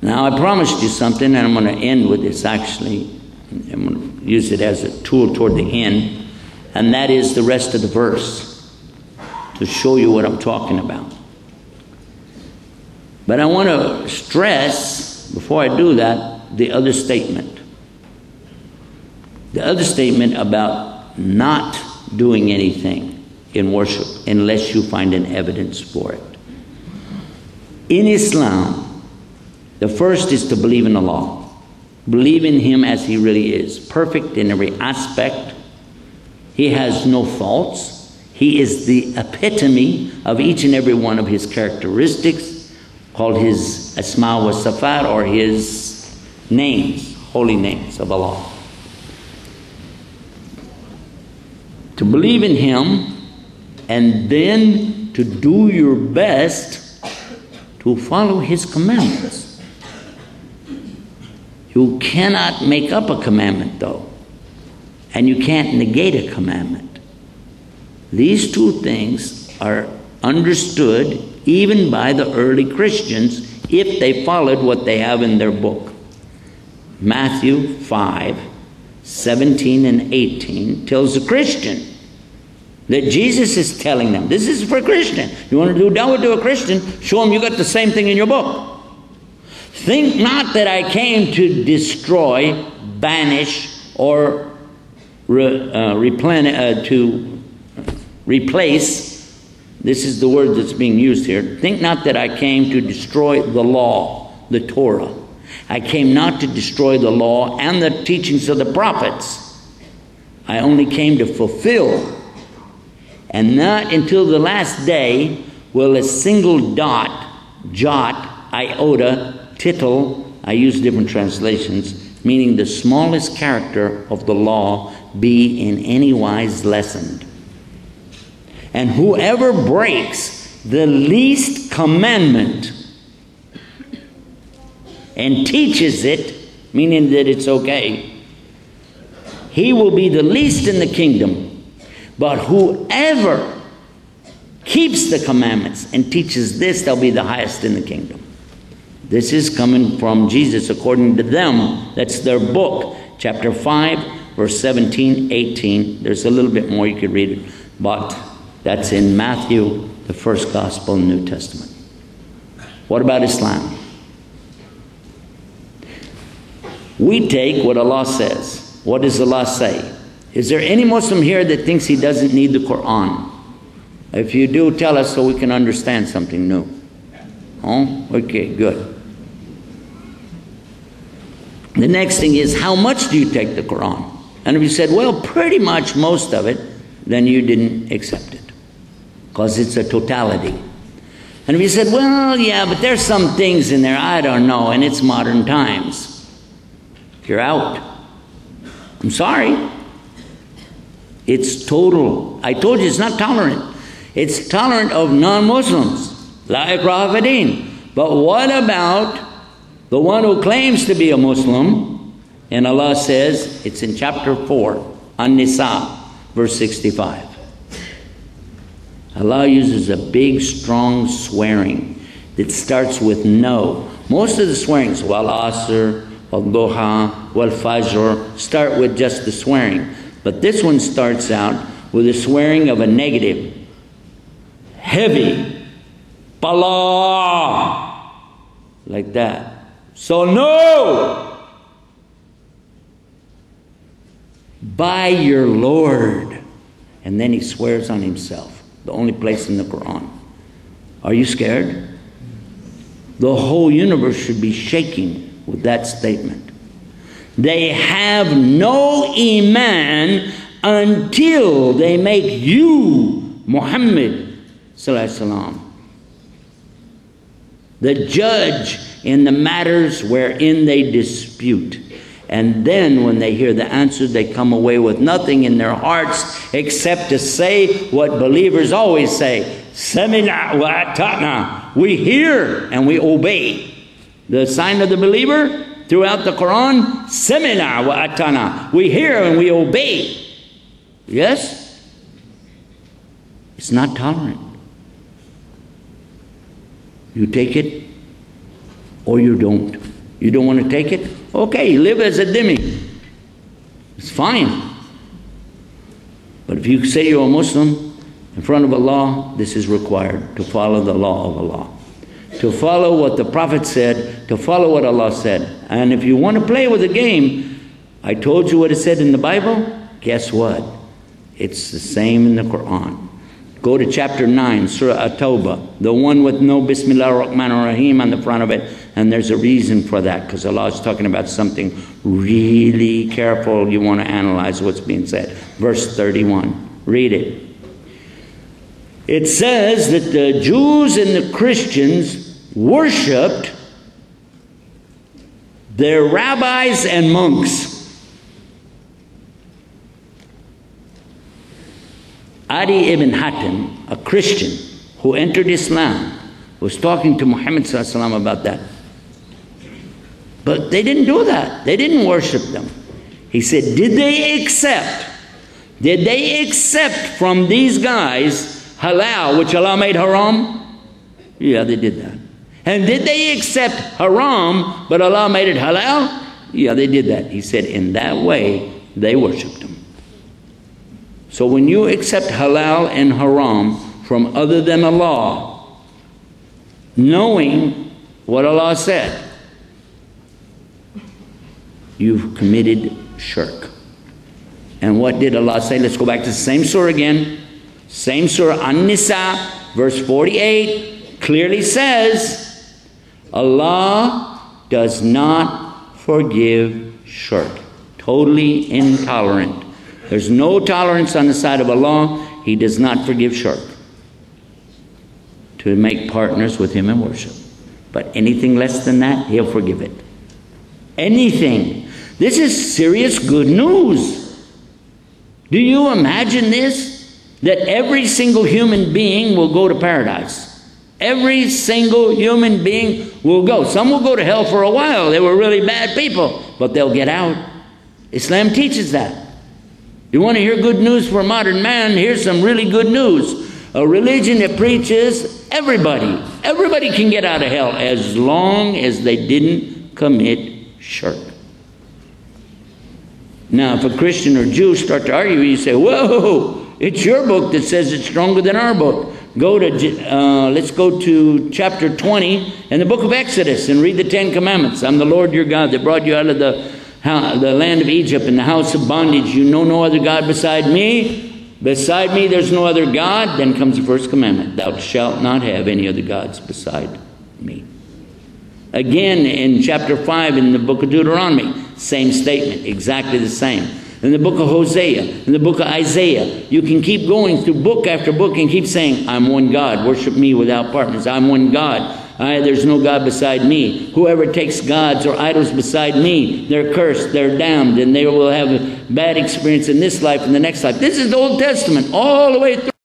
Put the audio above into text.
Now I promised you something, and I'm going to end with this actually. I'm going to use it as a tool toward the end, and that is the rest of the verse to show you what I'm talking about. But I want to stress, before I do that, the other statement. The other statement about not doing anything in worship unless you find an evidence for it. In Islam, the first is to believe in Allah. Believe in Him as He really is, perfect in every aspect. He has no faults. He is the epitome of each and every one of His characteristics, called His Asma wa Sifat, or His names, holy names of Allah. To believe in Him, and then to do your best to follow His commandments. You cannot make up a commandment though, and you can't negate a commandment. These two things are understood even by the early Christians if they followed what they have in their book. Matthew 5:17 and 18 tells the Christian that Jesus is telling them, this is for a Christian. You want to do dawah to a Christian, show them you got the same thing in your book. Think not that I came to destroy, banish, or replace. This is the word that's being used here. Think not that I came to destroy the law, the Torah. I came not to destroy the law and the teachings of the prophets. I only came to fulfill. And not until the last day will a single dot, jot, iota, tittle, I use different translations, meaning the smallest character of the law, be in any wise lessened. And whoever breaks the least commandment and teaches it, meaning that it's okay, he will be the least in the kingdom. But whoever keeps the commandments and teaches this, they'll be the highest in the kingdom. This is coming from Jesus according to them. That's their book, chapter 5, verse 17, 18. There's a little bit more you could read it, but that's in Matthew, the first gospel in the New Testament. What about Islam? We take what Allah says. What does Allah say? Is there any Muslim here that thinks he doesn't need the Quran? If you do, tell us so we can understand something new. Oh, okay, good. The next thing is, how much do you take the Quran? And if you said, well, pretty much most of it, then you didn't accept it, because it's a totality. And if you said, well, yeah, but there's some things in there, I don't know, and it's modern times, you're out. I'm sorry. It's total. I told you it's not tolerant. It's tolerant of non-Muslims. La ikraha fi din. But what about the one who claims to be a Muslim? And Allah says, it's in chapter 4, An-Nisa, verse 65. Allah uses a big, strong swearing that starts with no. Most of the swearings, wal asr, wal duha, wal fajr, start with just the swearing. But this one starts out with a swearing of a negative. Heavy. Bala. Like that. So no. By your Lord. And then he swears on himself. The only place in the Quran. Are you scared? The whole universe should be shaking with that statement. They have no iman until they make you, Muhammad sallallahu alaihi wasallam, the judge in the matters wherein they dispute. And then when they hear the answer, they come away with nothing in their hearts except to say what believers always say, Sami'na wa ata'na. We hear and we obey. The sign of the believer throughout the Quran, Sami'na wa ata'na. We hear and we obey. Yes? It's not tolerant. You take it or you don't. You don't want to take it? Okay, live as a dhimmi. It's fine. But if you say you're a Muslim, in front of Allah, this is required, to follow the law of Allah. To follow what the Prophet said, to follow what Allah said. And if you want to play with a game, I told you what it said in the Bible. Guess what? It's the same in the Quran. Go to chapter 9, Surah At-Tawbah, the one with no Bismillah ar-Rahman ar-Rahim on the front of it. And there's a reason for that, because Allah is talking about something really careful. You want to analyze what's being said. Verse 31. Read it. It says that the Jews and the Christians worshipped their rabbis and monks. Adi ibn Hatim, a Christian who entered Islam, was talking to Muhammad ﷺ about that. But they didn't do that. They didn't worship them. He said, did they accept from these guys halal, which Allah made haram? Yeah, they did that. And did they accept haram, but Allah made it halal? Yeah, they did that. He said, in that way, they worshipped him. So when you accept halal and haram from other than Allah, knowing what Allah said, you've committed shirk. And what did Allah say? Let's go back to the same surah again. Same surah, An-Nisa, verse 48, clearly says, Allah does not forgive shirk. Totally intolerant. There's no tolerance on the side of Allah. He does not forgive shirk. To make partners with Him in worship. But anything less than that, He'll forgive it. Anything. This is serious good news. Do you imagine this? That every single human being will go to paradise. Every single human being will go. Some will go to hell for a while. They were really bad people. But they'll get out. Islam teaches that. You want to hear good news for modern man? Here's some really good news. A religion that preaches everybody can get out of hell as long as they didn't commit shirk. Now, if a Christian or Jew start to argue, you say, whoa, it's your book that says it's stronger than our book. Let's go to chapter 20 in the book of Exodus and read the 10 Commandments. I'm the Lord your God that brought you out of the land of Egypt in the house of bondage. You know no other God beside me. Beside me there's no other God. Then comes the first commandment. Thou shalt not have any other gods beside me. Again in chapter 5 in the book of Deuteronomy, same statement, exactly the same. In the book of Hosea, in the book of Isaiah, you can keep going through book after book and keep saying, I'm one God, worship me without partners. I'm one God. There's no God beside me. Whoever takes gods or idols beside me, they're cursed, they're damned, and they will have a bad experience in this life and the next life. This is the Old Testament all the way through.